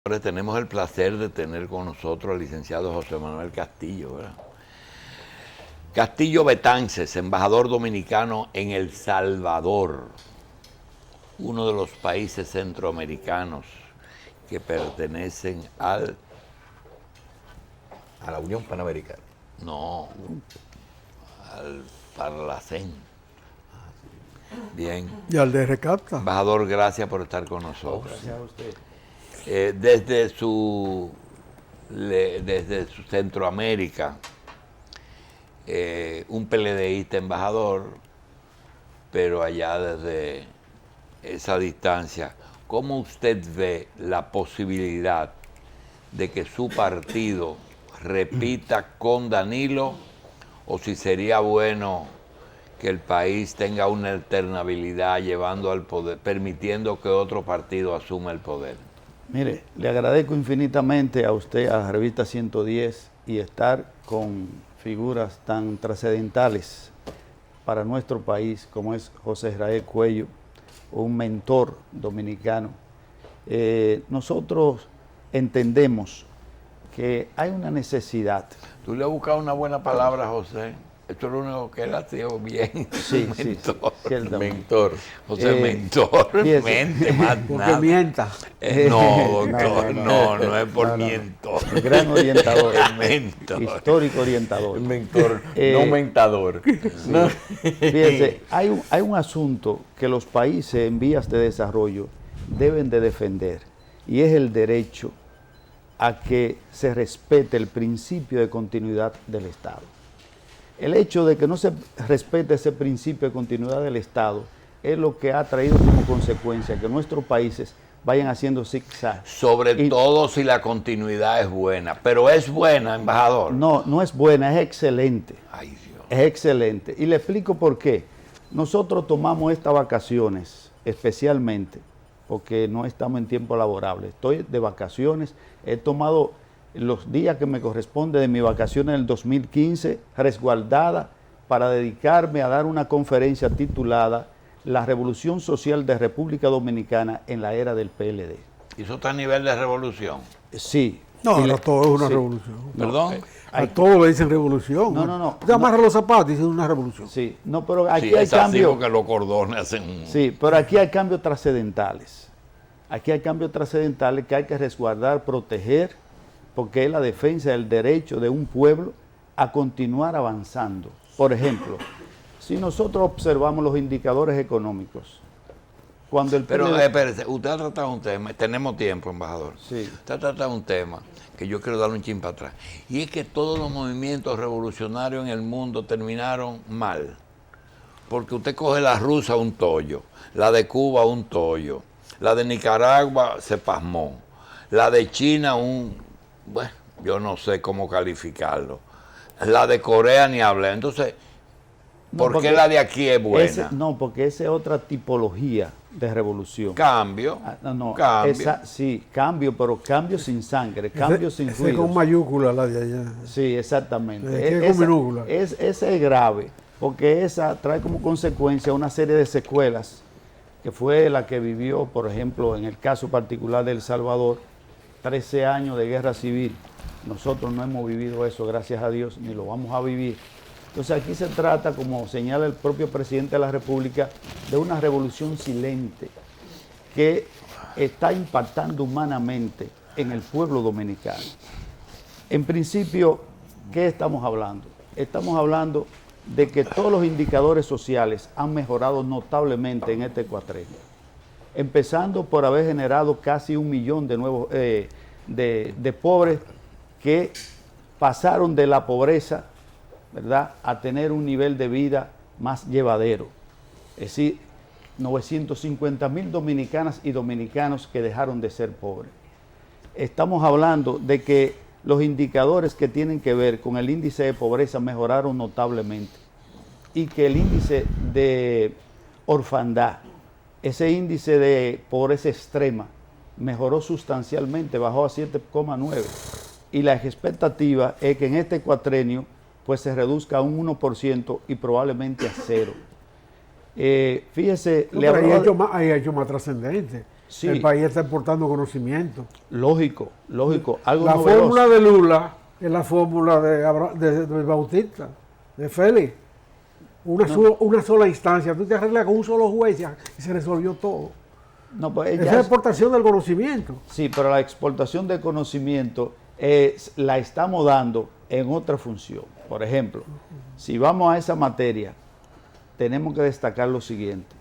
Tenemos el placer de tener con nosotros al licenciado José Manuel Castillo, ¿verdad? Castillo Betances, embajador dominicano en El Salvador, uno de los países centroamericanos que pertenecen a la Unión Panamericana. No, al Parlacén. Bien. Y al de Recapta. Embajador, gracias por estar con nosotros. Gracias a usted. Desde su Centroamérica, un PLDista embajador, pero allá desde esa distancia, ¿cómo usted ve la posibilidad de que su partido repita con Danilo, o si sería bueno que el país tenga una alternabilidad llevando al poder, permitiendo que otro partido asuma el poder? Mire, le agradezco infinitamente a usted, a la revista 110, y estar con figuras tan trascendentales para nuestro país como es José Israel Cuello, un mentor dominicano. Nosotros entendemos que hay una necesidad. Tú le has buscado una buena palabra, José. Esto es lo único que él ha sido bien. Sí, mentor. Sí, mentor. José, mentor. Mente, más Porque nada. mienta. No, doctor, no es por mientor. Gran orientador. Mentor. Histórico orientador. Mentor, no mentador. Sí. No. Fíjense, hay un asunto que los países en vías de desarrollo deben de defender, y es el derecho a que se respete el principio de continuidad del Estado. El hecho de que no se respete ese principio de continuidad del Estado es lo que ha traído como consecuencia que nuestros países vayan haciendo zigzag. Sobre todo si la continuidad es buena. Pero es buena, embajador. No, no es buena, es excelente. Ay, Dios. Es excelente. Y le explico por qué. Nosotros tomamos estas vacaciones especialmente porque no estamos en tiempo laborable. Estoy de vacaciones, he tomado los días que me corresponde de mi vacaciones en el 2015, resguardada para dedicarme a dar una conferencia titulada La Revolución Social de República Dominicana en la era del PLD. ¿Y eso está a nivel de revolución? Sí. No, ahora todo es una sí. revolución. ¿Perdón? A todo le dicen revolución. No. Usted amarra los zapatos y dice una revolución. Sí, no, pero aquí sí, hay es así cambios. porque los cordones hacen... Sí, pero aquí hay cambios trascendentales. Aquí hay cambios trascendentales que hay que resguardar, proteger, porque es la defensa del derecho de un pueblo a continuar avanzando. Por ejemplo, si nosotros observamos los indicadores económicos, cuando el Pero PLD espérese, usted ha tratado un tema, tenemos tiempo, embajador. Sí. Usted ha tratado un tema que yo quiero darle un chin para atrás. Y es que todos los movimientos revolucionarios en el mundo terminaron mal. Porque usted coge la rusa un tollo, la de Cuba un tollo, la de Nicaragua se pasmó, la de China bueno, yo no sé cómo calificarlo, la de Corea ni hablar. Entonces, ¿por qué la de aquí es buena? porque esa es otra tipología de revolución. Cambio. Cambio. Sí, cambio, pero cambio sin sangre, cambio sin ese ruidos. con mayúscula la de allá. Sí, exactamente. Con minúscula. Esa es grave, porque esa trae como consecuencia una serie de secuelas, que fue la que vivió, por ejemplo, en el caso particular de El Salvador, 13 años de guerra civil. Nosotros no hemos vivido eso, gracias a Dios, ni lo vamos a vivir. Entonces aquí se trata, como señala el propio presidente de la República, de una revolución silente que está impactando humanamente en el pueblo dominicano. En principio, ¿qué estamos hablando? Estamos hablando de que todos los indicadores sociales han mejorado notablemente en este cuatrenio. Empezando por haber generado casi 1 millón de nuevos de pobres que pasaron de la pobreza, ¿verdad?, a tener un nivel de vida más llevadero. Es decir, 950,000 dominicanas y dominicanos que dejaron de ser pobres. Estamos hablando de que los indicadores que tienen que ver con el índice de pobreza mejoraron notablemente y que el índice de orfandad, ese índice de pobreza extrema, mejoró sustancialmente, bajó a 7,9, y la expectativa es que en este cuatrenio pues se reduzca a un 1% y probablemente a 0. Fíjese, No, pero hay hecho más trascendente. Sí. El país está exportando conocimiento. Lógico, lógico. Algo La novedoso. fórmula de Lula es la fórmula de Bautista, de Félix. Una sola instancia. Tú te arreglas con un solo juez y se resolvió todo. No, pues Esa es la exportación del conocimiento. Sí, pero la exportación de conocimiento la estamos dando en otra función. Por ejemplo, si vamos a esa materia, tenemos que destacar lo siguiente.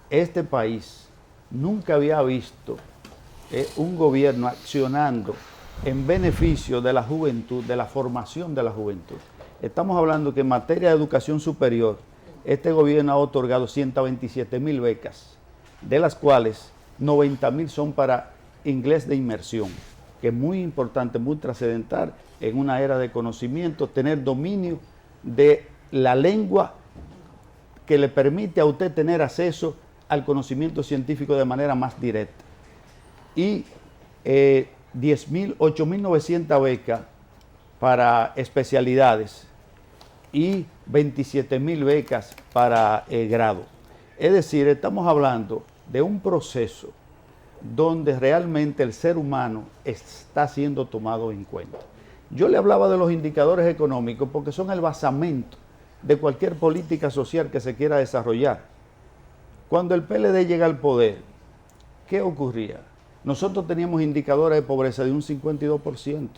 Este país nunca había visto un gobierno accionando en beneficio de la juventud, de la formación de la juventud. Estamos hablando que en materia de educación superior, este gobierno ha otorgado 127.000 becas, de las cuales 90.000 son para inglés de inmersión, que es muy importante, muy trascendental en una era de conocimiento, tener dominio de la lengua que le permite a usted tener acceso al conocimiento científico de manera más directa. Y 8.900 becas para especialidades y 27.000 becas para grado. Es decir, estamos hablando de un proceso donde realmente el ser humano está siendo tomado en cuenta. Yo le hablaba de los indicadores económicos porque son el basamento de cualquier política social que se quiera desarrollar. Cuando el PLD llega al poder, ¿qué ocurría? Nosotros teníamos indicadores de pobreza de un 52%,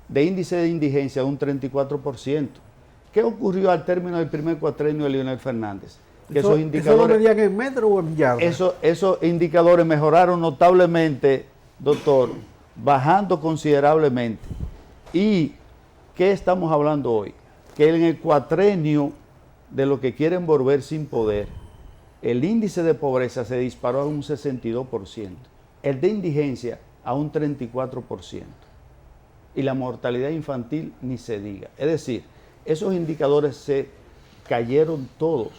de índice de indigencia de un 34%. ¿Qué ocurrió al término del primer cuatrenio de Leonel Fernández? Que ¿Eso lo medían en metro o en yardas? Esos indicadores mejoraron notablemente, doctor, bajando considerablemente. ¿Y qué estamos hablando hoy? Que en el cuatrenio de lo que quieren volver sin poder, el índice de pobreza se disparó a un 62%, el de indigencia a un 34%, y la mortalidad infantil ni se diga. Es decir, esos indicadores se cayeron todos.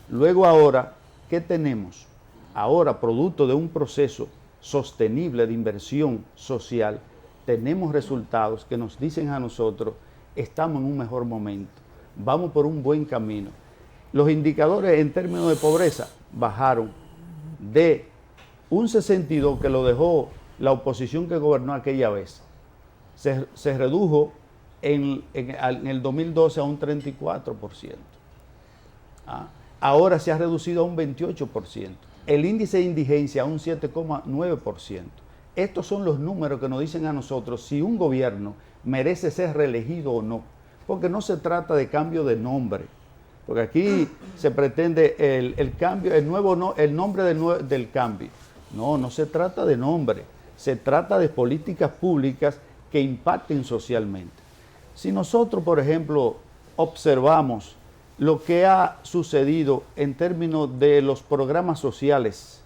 Luego ahora, ¿qué tenemos? Ahora, producto de un proceso sostenible de inversión social, tenemos resultados que nos dicen a nosotros, estamos en un mejor momento, vamos por un buen camino. Los indicadores en términos de pobreza bajaron de un 62 que lo dejó la oposición que gobernó aquella vez. Se redujo en el 2012 a un 34%. Ahora se ha reducido a un 28%. El índice de indigencia a un 7,9%. Estos son los números que nos dicen a nosotros si un gobierno merece ser reelegido o no. Porque no se trata de cambio de nombre. Porque aquí se pretende el cambio, el nombre del cambio. No se trata de nombre. Se trata de políticas públicas que impacten socialmente. Si nosotros, por ejemplo, observamos lo que ha sucedido en términos de los programas sociales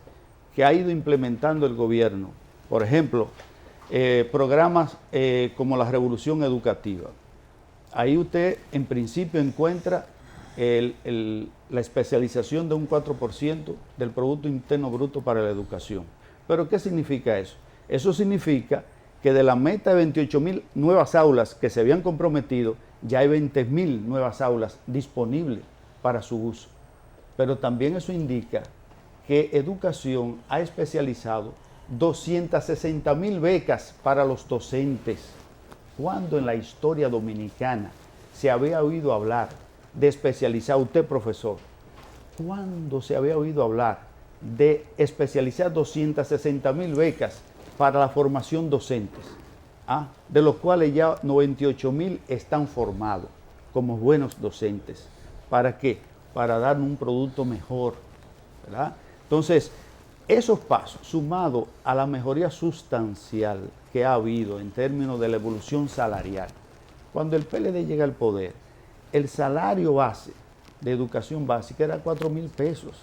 que ha ido implementando el gobierno, por ejemplo, programas como la Revolución Educativa. Ahí usted en principio encuentra la especialización de un 4% del Producto Interno Bruto para la educación. ¿Pero qué significa eso? Eso significa que de la meta de 28.000 nuevas aulas que se habían comprometido, ya hay 20.000 nuevas aulas disponibles para su uso. Pero también eso indica que Educación ha especializado 260.000 becas para los docentes. ¿Cuándo en la historia dominicana se había oído hablar de especializar, usted profesor, cuándo se había oído hablar de especializar 260.000 becas para la formación docentes? De los cuales ya 98.000 están formados como buenos docentes. ¿Para qué? Para dar un producto mejor, ¿verdad? Entonces, esos pasos, sumados a la mejoría sustancial que ha habido en términos de la evolución salarial, cuando el PLD llega al poder, el salario base de educación básica era 4.000 pesos.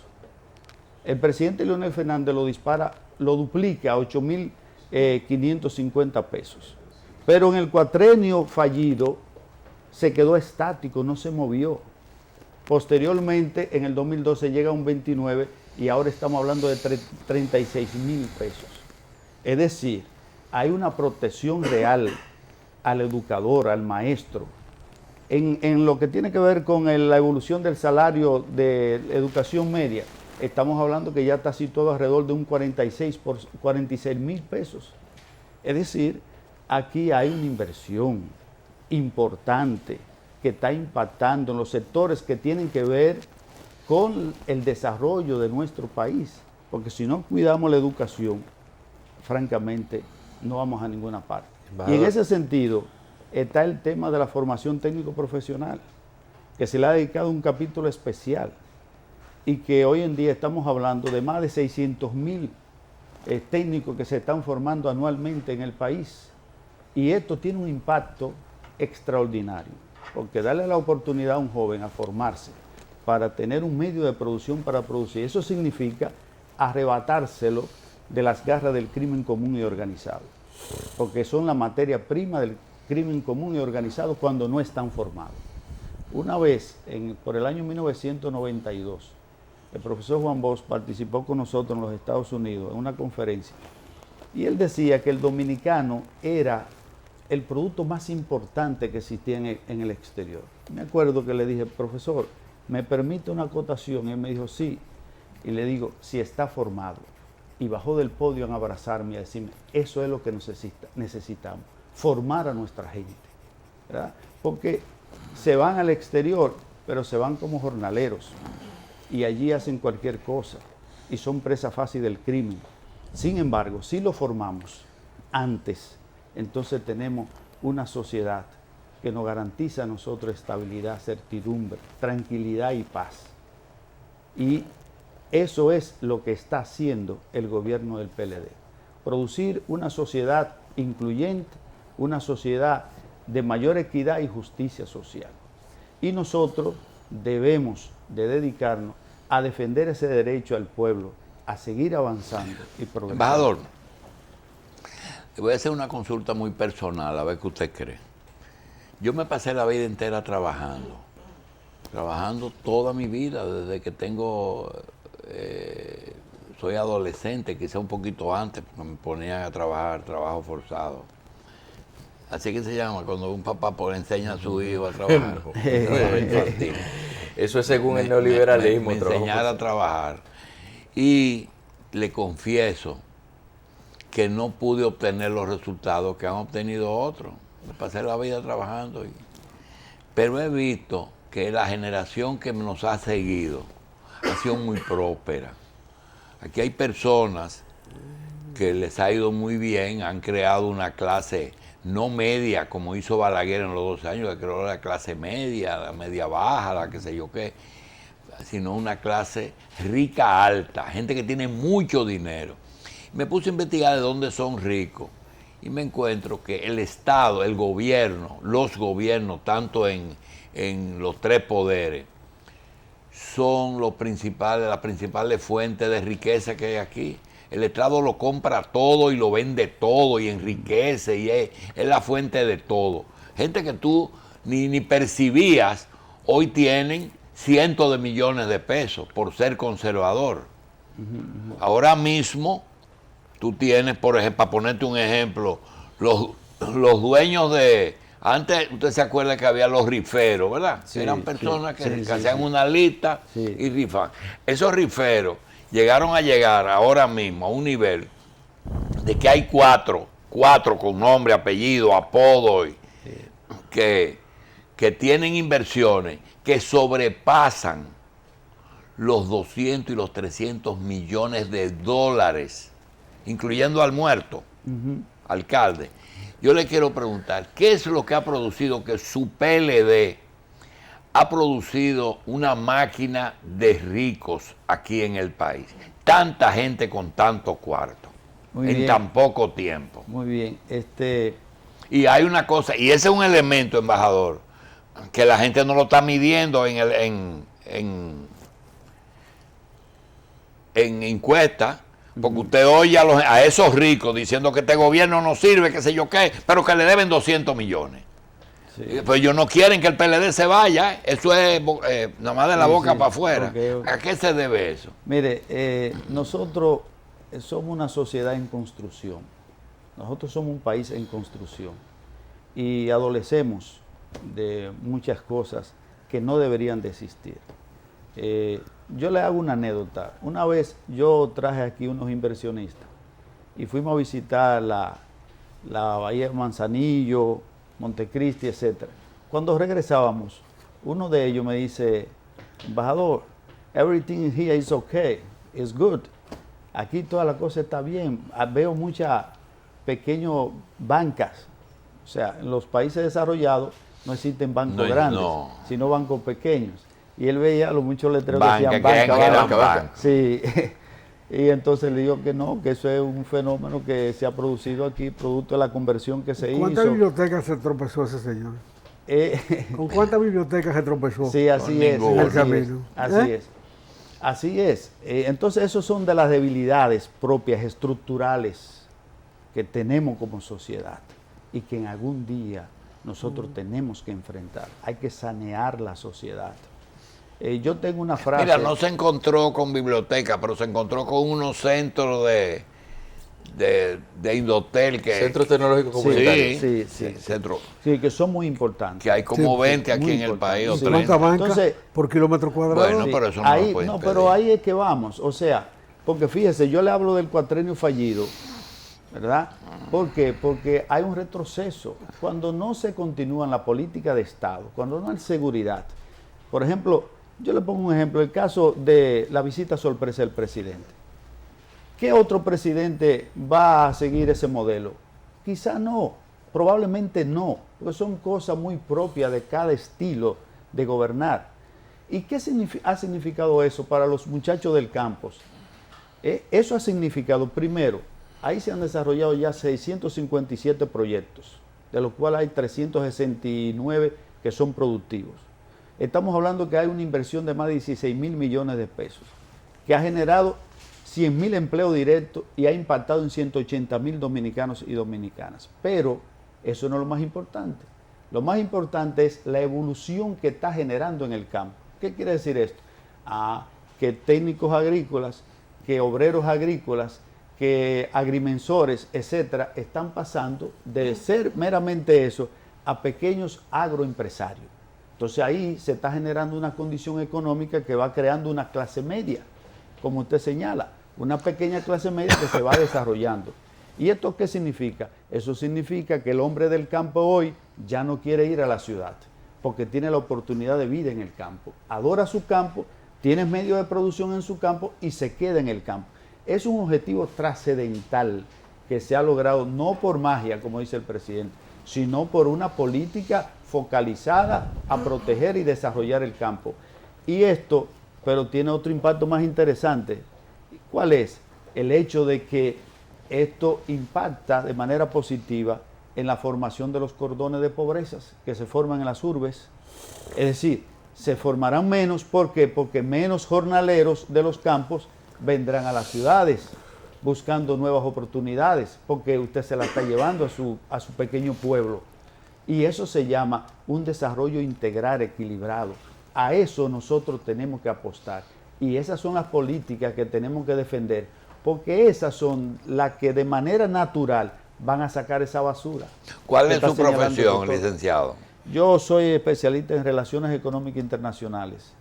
El presidente Leonel Fernández lo duplica a 8.550 pesos. Pero en el cuatrenio fallido se quedó estático, no se movió. Posteriormente, en el 2012 llega a un 29 y ahora estamos hablando de 36.000 pesos. Es decir, hay una protección real al educador, al maestro. En lo que tiene que ver con la evolución del salario de educación media, estamos hablando que ya está situado alrededor de un 46.000 pesos. Es decir, aquí hay una inversión importante que está impactando en los sectores que tienen que ver con el desarrollo de nuestro país. Porque si no cuidamos la educación, francamente, no vamos a ninguna parte. Y en ese sentido está el tema de la formación técnico-profesional, que se le ha dedicado un capítulo especial y que hoy en día estamos hablando de más de 600.000 técnicos que se están formando anualmente en el país. Y esto tiene un impacto extraordinario, porque darle la oportunidad a un joven a formarse para tener un medio de producción para producir, eso significa arrebatárselo de las garras del crimen común y organizado, porque son la materia prima del crimen común y organizado cuando no están formados. Una vez, por el año 1992, el profesor Juan Bosch participó con nosotros en los Estados Unidos en una conferencia y él decía que el dominicano era el producto más importante que existía en el exterior. Me acuerdo que le dije, profesor, ¿me permite una acotación? Y él me dijo, sí. Y le digo, si está formado. Y bajó del podio a abrazarme y a decirme, eso es lo que necesitamos, formar a nuestra gente, ¿verdad? Porque se van al exterior, pero se van como jornaleros y allí hacen cualquier cosa y son presa fácil del crimen. Sin embargo, si lo formamos antes, entonces tenemos una sociedad que nos garantiza a nosotros estabilidad, certidumbre, tranquilidad y paz. Y eso es lo que está haciendo el gobierno del PLD. Producir una sociedad incluyente, una sociedad de mayor equidad y justicia social. Y nosotros debemos de dedicarnos a defender ese derecho al pueblo, a seguir avanzando y progresando. Embajador, le voy a hacer una consulta muy personal, a ver qué usted cree. Yo me pasé la vida entera trabajando toda mi vida, desde que soy adolescente, quizá un poquito antes, porque me ponían a trabajar, trabajo forzado. Así que se llama cuando un papá enseña a su hijo a trabajar. Trabajo infantil. Eso es según el neoliberalismo. Me enseñar a trabajar. Y le confieso que no pude obtener los resultados que han obtenido otros. Me pasé la vida trabajando. Pero he visto que la generación que nos ha seguido ha sido muy próspera. Aquí hay personas que les ha ido muy bien, han creado una clase no media, como hizo Balaguer en los 12 años, que creó la clase media, la media baja, la que sé yo qué, sino una clase rica alta, gente que tiene mucho dinero. Me puse a investigar de dónde son ricos y me encuentro que el Estado, el gobierno, los gobiernos, tanto en los tres poderes, son las principales fuentes de riqueza que hay aquí. El Estado lo compra todo y lo vende todo y enriquece y es la fuente de todo. Gente que tú ni percibías, hoy tienen cientos de millones de pesos por ser conservador. Ahora mismo, tú tienes, por ejemplo, para ponerte un ejemplo, los dueños de... Antes, usted se acuerda que había los riferos, ¿verdad? Sí, eran personas que sí, hacían sí. una lista Sí. y rifaban. Esos riferos llegaron a llegar ahora mismo a un nivel de que hay cuatro con nombre, apellido, apodo, que tienen inversiones que sobrepasan los 200 y los 300 millones de dólares, incluyendo al muerto, alcalde. Yo le quiero preguntar, ¿qué es lo que ha producido que su PLD ha producido una máquina de ricos aquí en el país? Tanta gente con tanto cuarto, en tan poco tiempo. Muy bien. Y hay una cosa, y ese es un elemento, embajador, que la gente no lo está midiendo en encuestas, porque usted oye a esos ricos diciendo que este gobierno no sirve, que sé yo qué, pero que le deben 200 millones. Sí. Pues ellos no quieren que el PLD se vaya, eso es nada más de la boca para afuera. Okay. ¿A qué se debe eso? Mire, nosotros somos una sociedad en construcción. Nosotros somos un país en construcción y adolecemos de muchas cosas que no deberían de existir. yo le hago una anécdota. Una vez yo traje aquí unos inversionistas y fuimos a visitar la Bahía de Manzanillo, Montecristi, etc. Cuando regresábamos, uno de ellos me dice, embajador, everything here is okay, is good. Aquí toda la cosa está bien. Veo muchas pequeñas bancas. O sea, en los países desarrollados no existen bancos grandes, sino bancos pequeños. Y él veía los muchos letreros que decían banca. Sí. Y entonces le digo que no, que eso es un fenómeno que se ha producido aquí, producto de la conversión que se hizo. ¿Cuántas bibliotecas se tropezó ese señor? ¿Con cuántas bibliotecas se tropezó? Sí, así es. En el camino. Así es. Así es. Entonces, esos son de las debilidades propias, estructurales, que tenemos como sociedad y que en algún día nosotros tenemos que enfrentar. Hay que sanear la sociedad. Yo tengo una frase... Mira, no se encontró con biblioteca, pero se encontró con unos centros de Indotel. Centros tecnológicos comunitarios. Sí. Centros. Sí, que son muy importantes. Que hay como 20 aquí en el país. ¿Y cuántas bancas Entonces, por kilómetro cuadrado? Bueno, pero eso no ahí, lo puede impedir. pero ahí es que vamos. O sea, porque fíjese, yo le hablo del cuatrenio fallido, ¿verdad? ¿Por qué? Porque hay un retroceso. Cuando no se continúa en la política de Estado, cuando no hay seguridad. Por ejemplo, yo le pongo un ejemplo, el caso de la visita sorpresa del presidente. ¿Qué otro presidente va a seguir ese modelo? Quizá no, probablemente no, porque son cosas muy propias de cada estilo de gobernar. ¿Y qué ha significado eso para los muchachos del campus? Eso ha significado, primero, ahí se han desarrollado ya 657 proyectos, de los cuales hay 369 que son productivos. Estamos hablando que hay una inversión de más de 16 mil millones de pesos, que ha generado 100.000 empleos directos y ha impactado en 180.000 dominicanos y dominicanas. Pero eso no es lo más importante. Lo más importante es la evolución que está generando en el campo. ¿Qué quiere decir esto? Que técnicos agrícolas, que obreros agrícolas, que agrimensores, etcétera, están pasando de ser meramente eso a pequeños agroempresarios. Entonces ahí se está generando una condición económica que va creando una clase media, como usted señala, una pequeña clase media que se va desarrollando. ¿Y esto qué significa? Eso significa que el hombre del campo hoy ya no quiere ir a la ciudad, porque tiene la oportunidad de vida en el campo. Adora su campo, tiene medios de producción en su campo y se queda en el campo. Es un objetivo trascendental que se ha logrado no por magia, como dice el presidente, sino por una política focalizada a proteger y desarrollar el campo. Y esto, pero tiene otro impacto más interesante. ¿Cuál es? El hecho de que esto impacta de manera positiva en la formación de los cordones de pobrezas que se forman en las urbes. Es decir, se formarán menos, ¿por qué? Porque menos jornaleros de los campos vendrán a las ciudades buscando nuevas oportunidades, porque usted se la está llevando a su pequeño pueblo. Y eso se llama un desarrollo integral equilibrado. A eso nosotros tenemos que apostar. Y esas son las políticas que tenemos que defender, porque esas son las que de manera natural van a sacar esa basura. ¿Cuál es su profesión, licenciado? Yo soy especialista en relaciones económicas internacionales.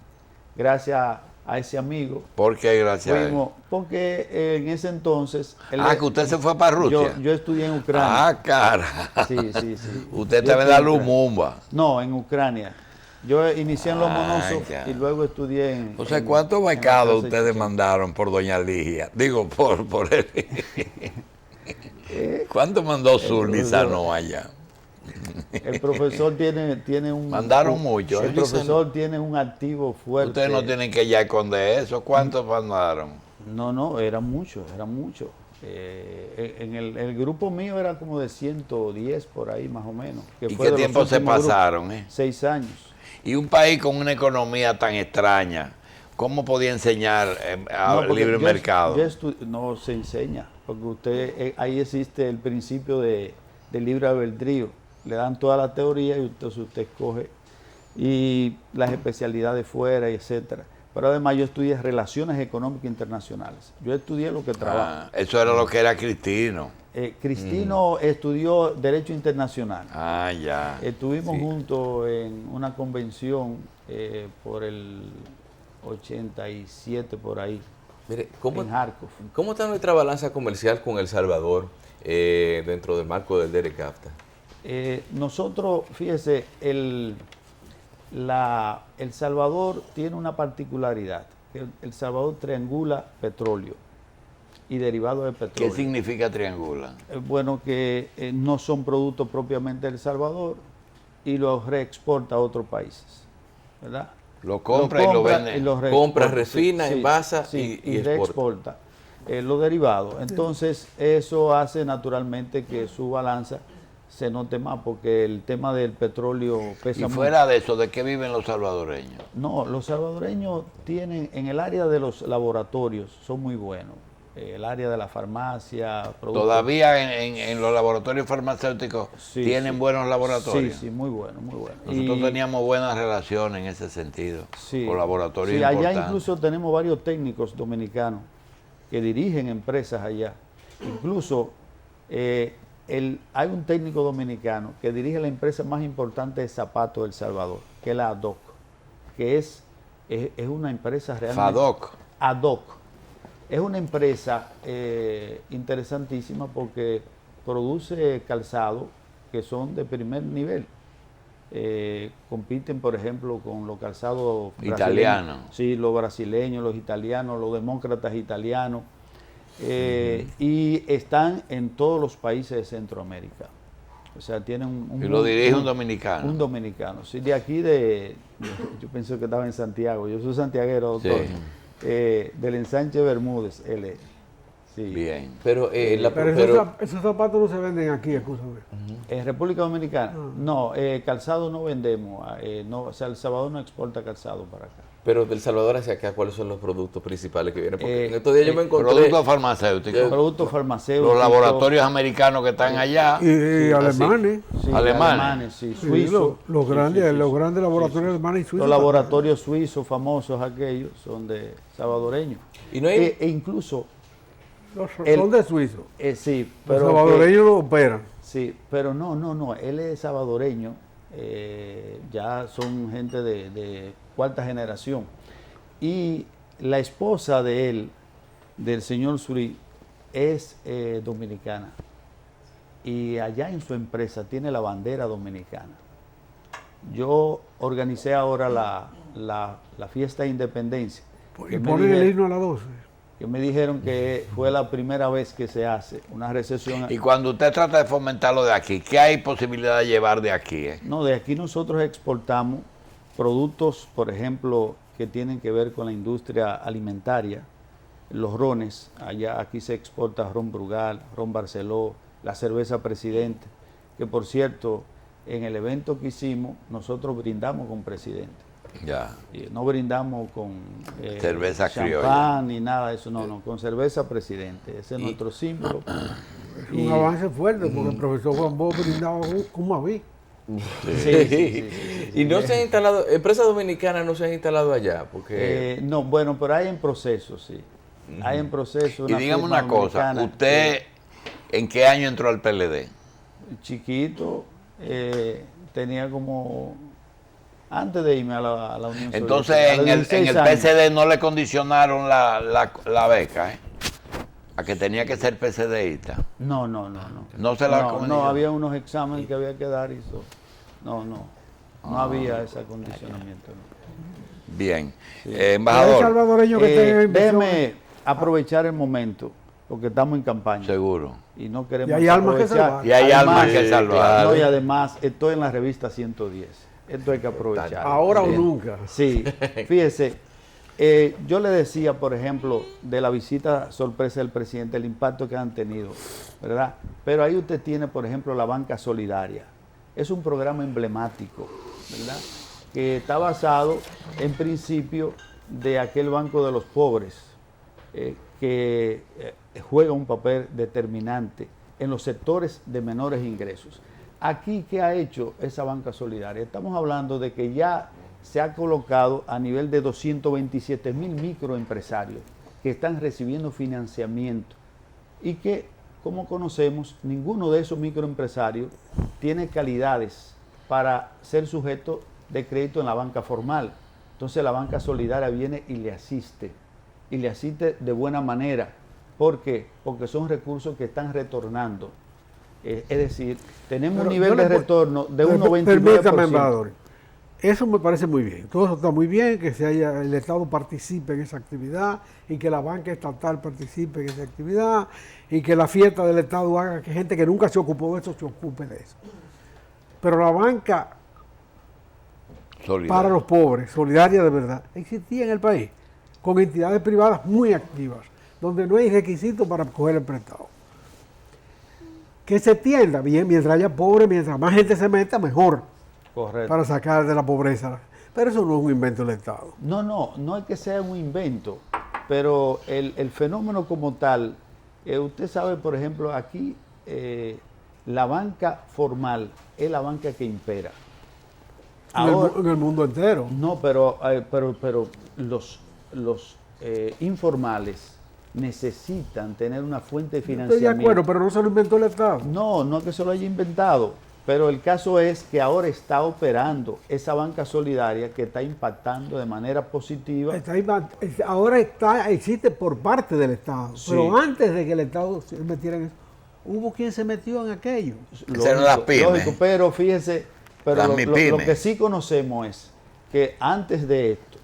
Gracias a ese amigo. ¿Por qué gracias a él? Porque en ese entonces... que usted se fue para Rusia. Yo estudié en Ucrania. Cara. Sí. Usted estaba en la Lumumba. No, en Ucrania. Yo inicié en Lomonosov y luego estudié en... O sea, ¿cuántos becados ustedes mandaron por doña Ligia? Digo, por él. ¿Cuánto mandó Zulizano allá? El profesor tiene un... Mandaron mucho. El profesor tiene un activo fuerte. Ustedes no tienen que ya esconder eso. ¿Cuántos mandaron? No, era mucho. En el grupo mío era como de 110 por ahí más o menos. ¿Y qué tiempo se pasaron? 6 años. Y un país con una economía tan extraña, ¿cómo podía enseñar libre mercado? No se enseña, porque ahí existe el principio de libre albedrío. Le dan toda la teoría y entonces usted escoge y las especialidades fuera, etcétera. Pero además yo estudié Relaciones Económicas Internacionales. Yo estudié lo que trabajo. Eso era lo que era Cristino. Cristino estudió Derecho Internacional. Ya. Estuvimos juntos en una convención por 87 por ahí, Mire, en Kharkov. ¿cómo está nuestra balanza comercial con El Salvador dentro del marco del DERECAFTA? Nosotros, fíjese, El Salvador tiene una particularidad, que El Salvador triangula petróleo y derivados de petróleo. ¿Qué significa triangula? Bueno, que no son productos propiamente del Salvador y los reexporta a otros países, ¿verdad? Lo compra y lo vende. los Compra, reexporta, refina, envasa y reexporta los derivados. Entonces, eso hace naturalmente que su balanza se note más, porque el tema del petróleo pesa Y mucho. fuera de eso, ¿de qué viven los salvadoreños? No, los salvadoreños tienen, en el área de los laboratorios, son muy buenos. El área de la farmacia, productos. Todavía en los laboratorios farmacéuticos Sí, tienen sí. buenos laboratorios. Sí, sí, muy bueno, muy bueno. Nosotros teníamos buenas relaciones en ese sentido, Sí. con laboratorios Sí, allá importantes. incluso tenemos varios técnicos dominicanos que dirigen empresas allá. Incluso hay un técnico dominicano que dirige la empresa más importante de zapatos del Salvador, que es la ADOC, que es una empresa realmente... FADOC. ADOC. Es una empresa interesantísima porque produce calzado que son de primer nivel. Compiten, por ejemplo, con los calzados Italianos. Sí, los brasileños, los italianos, los demócratas italianos. Y están en todos los países de Centroamérica. O sea, tienen un... Y lo dirige un dominicano. Un dominicano. Sí, de aquí yo pensé que estaba en Santiago. Yo soy santiaguero, doctor. Sí. Del ensanche Bermúdez, él es. Sí. Bien. Pero, Esos zapatos no se venden aquí, escúchame. ¿En República Dominicana? No, calzado no vendemos. No, o sea, El Salvador no exporta calzado para acá. pero del Salvador hacia acá, ¿cuáles son los productos principales que vienen? Porque en estos días yo me encontré... Productos farmacéuticos. Productos farmacéuticos. Los laboratorios americanos que están allá. Y alemanes. Sí, alemanes. sí, Sí, suizos. los grandes laboratorios alemanes y suizos. Los laboratorios suizos famosos aquellos son de salvadoreños. Y no hay... E incluso, Son de suizos. sí, Los pero... salvadoreños lo operan. Sí, pero no, él es salvadoreño, ya son gente de cuarta generación. Y la esposa de él, del señor Surí, es dominicana. Y allá en su empresa tiene la bandera dominicana. Yo organicé ahora la fiesta de independencia. Y ponen el himno a las 12. Que me dijeron que fue la primera vez que se hace una recesión. Y cuando usted trata de fomentarlo de aquí, ¿qué hay posibilidad de llevar de aquí? No, de aquí nosotros exportamos productos, por ejemplo, que tienen que ver con la industria alimentaria, los rones. Aquí se exporta ron Brugal, ron Barceló, la cerveza Presidente, que por cierto, en el evento que hicimos, nosotros brindamos con Presidente. Ya. Y no brindamos con Cerveza criolla. champán ni nada de eso, no, con cerveza Presidente. Ese es nuestro símbolo. Es un avance fuerte porque el profesor Juan Bosch brindaba con Maví. Sí. Y no se han instalado, empresas dominicanas no se han instalado allá, porque... No, bueno, pero hay en proceso, sí. Hay en proceso. Y dígame firma una cosa, dominicana, ¿usted en qué año entró al PLD? chiquito, tenía como... Antes de irme a la Unión Entonces Soviética, a los en el 16 años. PCD no le condicionaron la beca, a que tenía que ser PCDista. No. No se la No, condicionó. había unos exámenes que había que dar y eso. No había ese acondicionamiento. No. Bien. ¿Hay Embajador, salvadoreños que estén en inversión? Déjeme aprovechar el momento, porque estamos en campaña. seguro. Y no queremos Y hay almas que aprovechar. salvar. Y hay almas Además, que salvar. No, y además, estoy en la revista 110. Esto hay que aprovechar. Ahora o Sí. nunca. Sí, fíjese, yo le decía, por ejemplo, de la visita sorpresa del presidente, el impacto que han tenido, ¿verdad? Pero ahí usted tiene, por ejemplo, la Banca Solidaria. Es un programa emblemático, ¿verdad? Que está basado en principio de aquel Banco de los Pobres, que juega un papel determinante en los sectores de menores ingresos. Aquí, ¿qué ha hecho esa banca solidaria? Estamos hablando de que ya se ha colocado a nivel de 227,000 microempresarios que están recibiendo financiamiento y que, como conocemos, ninguno de esos microempresarios tiene calidades para ser sujeto de crédito en la banca formal. Entonces la banca solidaria viene y le asiste de buena manera. ¿Por qué? Porque son recursos que están retornando. Es decir, tenemos Pero un nivel de retorno de un 99%. Permítame, embajador. Eso me parece muy bien. Todo eso está muy bien, que el Estado participe en esa actividad y que la banca estatal participe en esa actividad y que la fiesta del Estado haga que gente que nunca se ocupó de eso se ocupe de eso. Pero la banca para los pobres, solidaria de verdad, existía en el país, con entidades privadas muy activas, donde no hay requisitos para coger el prestado. Que se tienda bien, mientras haya pobres, mientras más gente se meta, mejor. Correcto. Para sacar de la pobreza. Pero eso no es un invento del Estado. No es que sea un invento, pero el fenómeno como tal, usted sabe, por ejemplo, aquí la banca formal es la banca que impera. Ahora, En el mundo entero. no, pero los informales necesitan tener una fuente de Estoy de financiamiento. acuerdo, pero no se lo inventó el Estado. No es que se lo haya inventado, pero el caso es que ahora está operando esa banca solidaria que está impactando de manera positiva. Ahora existe por parte del Estado. Sí. Pero antes de que el Estado se metiera en eso, hubo quien se metió en aquello. Esas eran las pymes. Lógico, pero fíjese, Las lo MIPYMES. que sí conocemos es que antes de esto,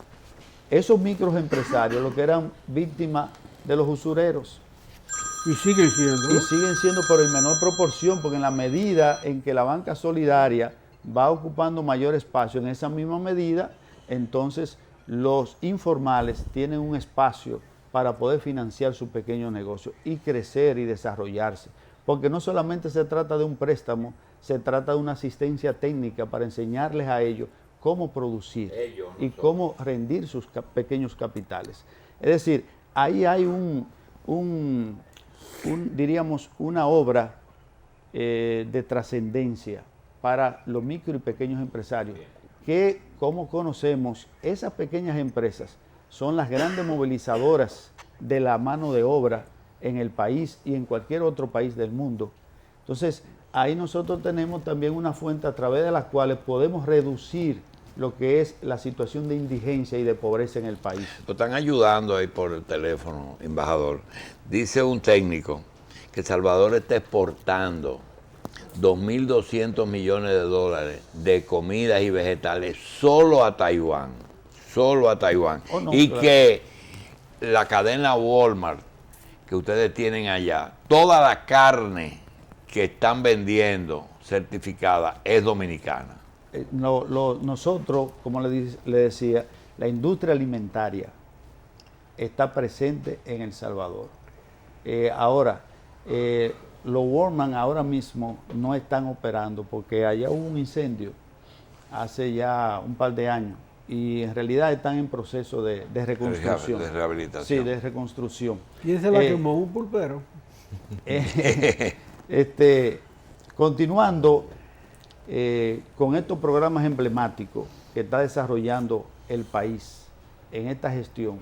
esos microempresarios, lo que eran víctimas de los usureros, Y siguen siendo. y siguen siendo, pero en menor proporción, porque en la medida en que la banca solidaria va ocupando mayor espacio, en esa misma medida, entonces los informales tienen un espacio para poder financiar su pequeño negocio y crecer y desarrollarse. Porque no solamente se trata de un préstamo, se trata de una asistencia técnica para enseñarles a ellos cómo producir y cómo rendir sus pequeños capitales. Es decir, ahí hay diríamos, una obra de trascendencia para los micro y pequeños empresarios, que, como conocemos, esas pequeñas empresas son las grandes movilizadoras de la mano de obra en el país y en cualquier otro país del mundo. Entonces, ahí nosotros tenemos también una fuente a través de la cual podemos reducir lo que es la situación de indigencia y de pobreza en el país. Lo están ayudando ahí por el teléfono, embajador. Dice un técnico que Salvador está exportando 2.200 millones de dólares de comidas y vegetales solo a Taiwán. Solo a Taiwán. Oh, no, y claro. que la cadena Walmart que ustedes tienen allá, toda la carne que están vendiendo certificada es dominicana. Nosotros, como le decía, la industria alimentaria está presente en El Salvador. Ahora, los Walmart ahora mismo no están operando porque allá hubo un incendio hace ya un par de años y en realidad están en proceso de reconstrucción. De rehabilitación. Sí, de reconstrucción. ¿Quién se la quemó? Un pulpero. Continuando con estos programas emblemáticos que está desarrollando el país en esta gestión,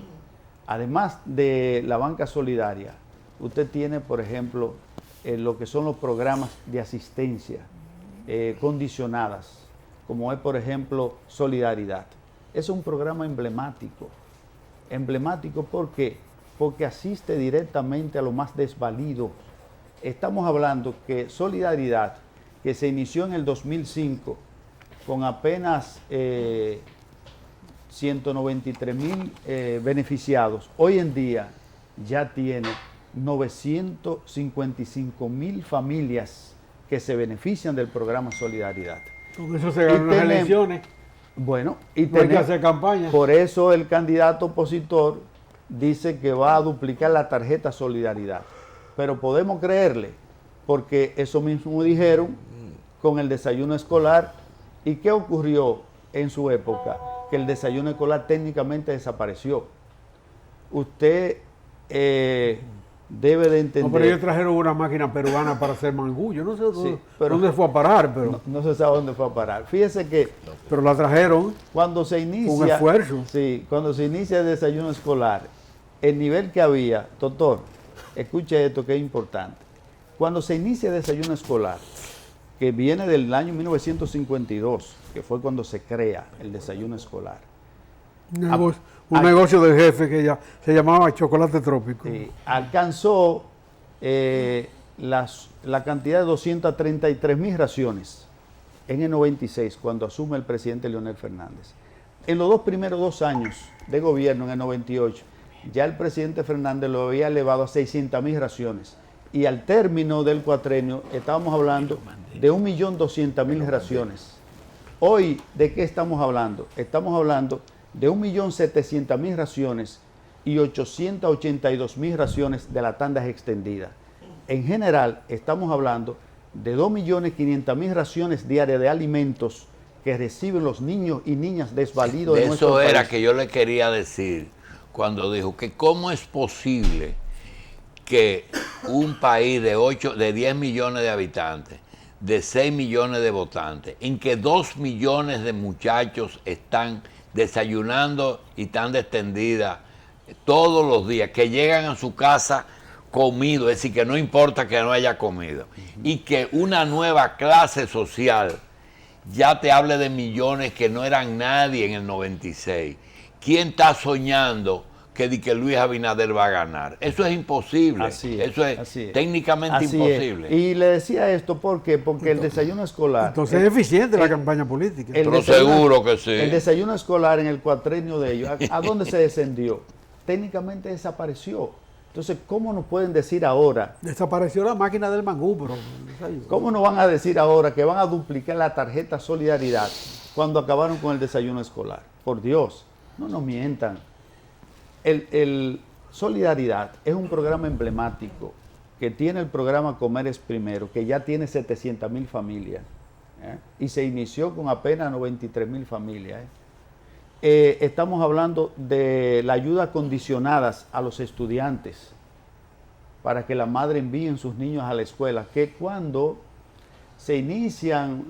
además de la banca solidaria, usted tiene, por ejemplo, lo que son los programas de asistencia condicionadas, como es, por ejemplo, Solidaridad. Es un programa emblemático. Emblemático, ¿por qué? Porque asiste directamente a los más desvalidos. Estamos hablando que Solidaridad, que se inició en el 2005 con apenas 193,000 beneficiados, hoy en día ya tiene 955,000 familias que se benefician del programa Solidaridad. Con eso se ganan las elecciones. Bueno, y No hay que hacer campaña. por eso el candidato opositor dice que va a duplicar la tarjeta Solidaridad. Pero podemos creerle, porque eso mismo dijeron con el desayuno escolar. ¿Y qué ocurrió en su época? Que el desayuno escolar técnicamente desapareció. Usted debe de entender... No, pero ellos trajeron una máquina peruana para hacer mangú. Yo no sé Sí, pero- dónde fue a parar, pero, No se sabe dónde fue a parar. Fíjese que pero la trajeron. cuando se inicia... Un esfuerzo. Sí, cuando se inicia el desayuno escolar, el nivel que había, doctor, escuche esto que es importante. Cuando se inicia el desayuno escolar, que viene del año 1952, que fue cuando se crea el desayuno escolar, Un negocio del jefe que ya se llamaba Chocolate Trópico. Alcanzó la cantidad de 233.000 raciones en el 96, cuando asume el presidente Leonel Fernández. En los primeros 2 años de gobierno, en el 98, ya el presidente Fernández lo había elevado a 600.000 raciones. Y al término del cuatrenio estábamos hablando de 1.200.000 raciones. Hoy, ¿de qué estamos hablando? Estamos hablando de 1.700.000 raciones y 882.000 raciones de la tanda extendida. En general, estamos hablando de 2.500.000 raciones diarias de alimentos que reciben los niños y niñas desvalidos de nuestro país. Eso era que yo le quería decir cuando dijo que cómo es posible que un país de 10 millones de habitantes, de 6 millones de votantes, en que 2 millones de muchachos están desayunando y están de extendida todos los días, que llegan a su casa comido, es decir, que no importa que no haya comido, y que una nueva clase social ya te hable de millones que no eran nadie en el 96. ¿Quién está soñando que Luis Abinader va a ganar? Eso es imposible. Eso es técnicamente imposible. Y le decía esto porque el desayuno escolar... Entonces es eficiente la campaña política. Pero seguro que sí. El desayuno escolar en el cuatrenio de ellos, ¿a dónde se descendió? Técnicamente desapareció. Entonces, ¿cómo nos pueden decir ahora? Desapareció la máquina del mangú, pero... ¿Cómo nos van a decir ahora que van a duplicar la tarjeta Solidaridad cuando acabaron con el desayuno escolar? Por Dios, no nos mientan. El Solidaridad es un programa emblemático que tiene el programa Comer es Primero, que ya tiene 700.000 familias, y se inició con apenas 93.000 familias. Estamos hablando de la ayuda condicionadas a los estudiantes para que la madre envíen sus niños a la escuela, que cuando se inician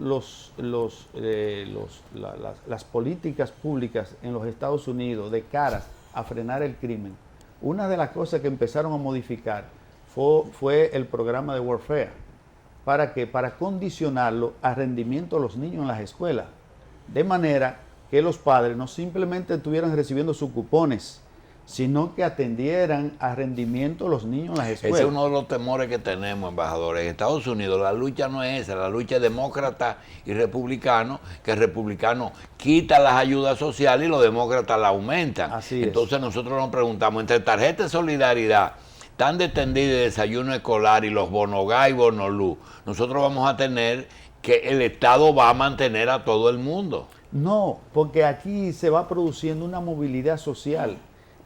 las políticas públicas en los Estados Unidos de cara a frenar el crimen, una de las cosas que empezaron a modificar fue el programa de warfare. ¿Para qué? Para condicionarlo a rendimiento de los niños en las escuelas, de manera que los padres no simplemente estuvieran recibiendo sus cupones, sino que atendieran a rendimiento de los niños en las escuelas. Ese es uno de los temores que tenemos, embajador. En Estados Unidos la lucha no es esa, la lucha es demócrata y republicano, que el republicano quita las ayudas sociales y los demócratas las aumentan. Así es. Entonces nosotros nos preguntamos, entre tarjeta de solidaridad, tan extendida de desayuno escolar y los bonogá y bonolú, nosotros vamos a tener que el Estado va a mantener a todo el mundo. No, porque aquí se va produciendo una movilidad social.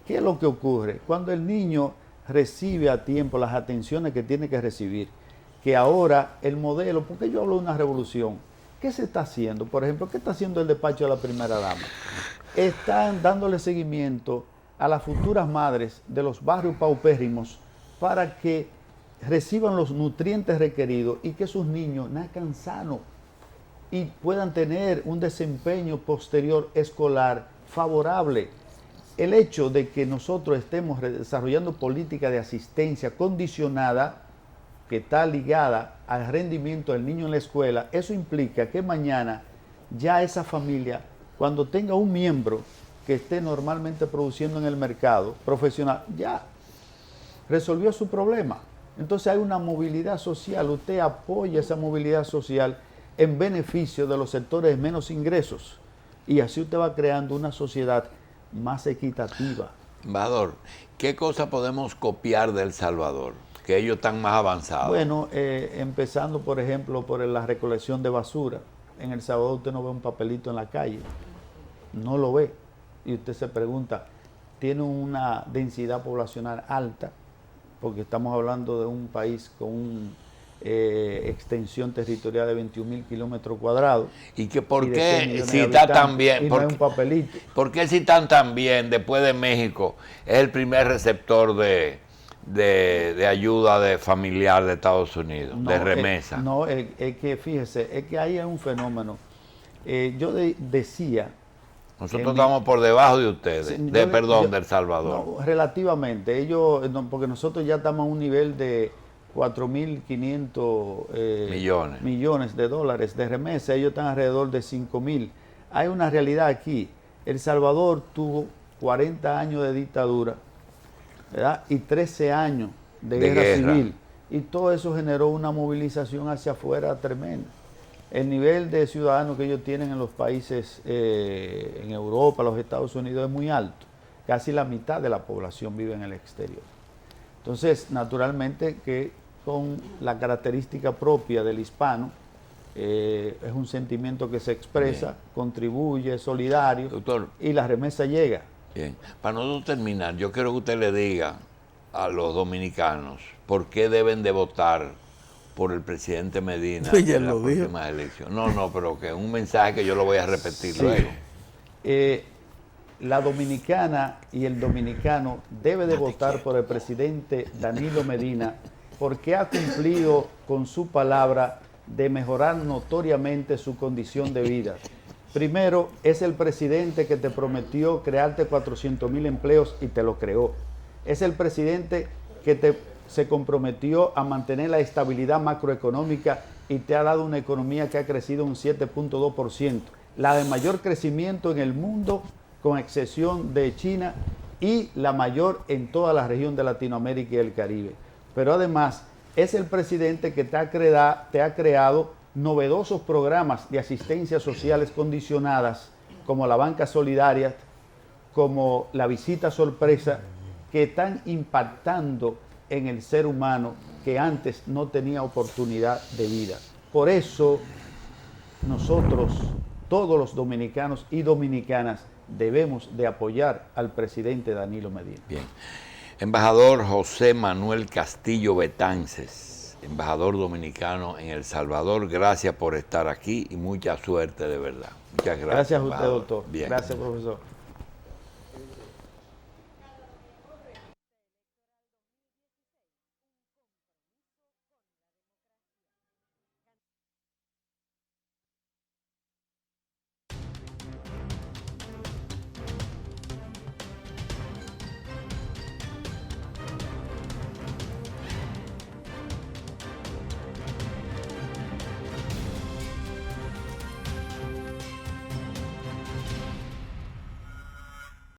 ¿Qué es lo que ocurre? Cuando el niño recibe a tiempo las atenciones que tiene que recibir, que ahora el modelo, porque yo hablo de una revolución, ¿qué se está haciendo? Por ejemplo, ¿qué está haciendo el despacho de la primera dama? Están dándole seguimiento a las futuras madres de los barrios paupérrimos para que reciban los nutrientes requeridos y que sus niños nazcan sanos y puedan tener un desempeño posterior escolar favorable. El hecho de que nosotros estemos desarrollando política de asistencia condicionada, que está ligada al rendimiento del niño en la escuela, eso implica que mañana ya esa familia, cuando tenga un miembro que esté normalmente produciendo en el mercado profesional, ya resolvió su problema. Entonces hay una movilidad social, usted apoya esa movilidad social en beneficio de los sectores de menos ingresos, y así usted va creando una sociedad más equitativa. Embajador, ¿qué cosa podemos copiar de El Salvador? Que ellos están más avanzados. Bueno, empezando por ejemplo por la recolección de basura. En El Salvador usted no ve un papelito en la calle, no lo ve, y usted se pregunta, ¿tiene una densidad poblacional alta? Porque estamos hablando de un país con un extensión territorial de 21.000 kilómetros cuadrados. ¿Y que por qué si está tan bien? Y no hay un papelito. ¿Por qué si están tan bien después de México es el primer receptor de ayuda de familiar de Estados Unidos, de remesa? Es que fíjese, es que ahí hay un fenómeno. Yo decía... Nosotros estamos por debajo de ustedes, de El Salvador. No, relativamente, porque nosotros ya estamos a un nivel de 4.500 millones de dólares de remesa, ellos están alrededor de 5.000. Hay una realidad aquí, El Salvador tuvo 40 años de dictadura, ¿verdad? Y 13 años de guerra civil. Y todo eso generó una movilización hacia afuera tremenda. El nivel de ciudadanos que ellos tienen en los países, en Europa, los Estados Unidos, es muy alto. Casi la mitad de la población vive en el exterior. Entonces, naturalmente que con la característica propia del hispano, es un sentimiento que se expresa, bien, contribuye, es solidario, doctor, y la remesa llega. Bien, para nosotros terminar, yo quiero que usted le diga a los dominicanos por qué deben de votar por el presidente Medina en las próximas elecciones. No, pero que es un mensaje que yo lo voy a repetir luego. La dominicana y el dominicano debe de votar por el presidente Danilo Medina porque ha cumplido con su palabra de mejorar notoriamente su condición de vida. Primero, es el presidente que te prometió crearte 400,000 empleos y te lo creó. Es el presidente que se comprometió a mantener la estabilidad macroeconómica y te ha dado una economía que ha crecido un 7.2%, la de mayor crecimiento en el mundo, con excepción de China, y la mayor en toda la región de Latinoamérica y el Caribe. Pero además, es el presidente que te ha creado novedosos programas de asistencia sociales condicionadas, como la banca solidaria, como la visita sorpresa, que están impactando en el ser humano que antes no tenía oportunidad de vida. Por eso, nosotros, todos los dominicanos y dominicanas, debemos de apoyar al presidente Danilo Medina. Bien. Embajador José Manuel Castillo Betances, embajador dominicano en El Salvador, gracias por estar aquí y mucha suerte de verdad. Muchas gracias. Gracias a usted, doctor. Bien. Gracias, profesor.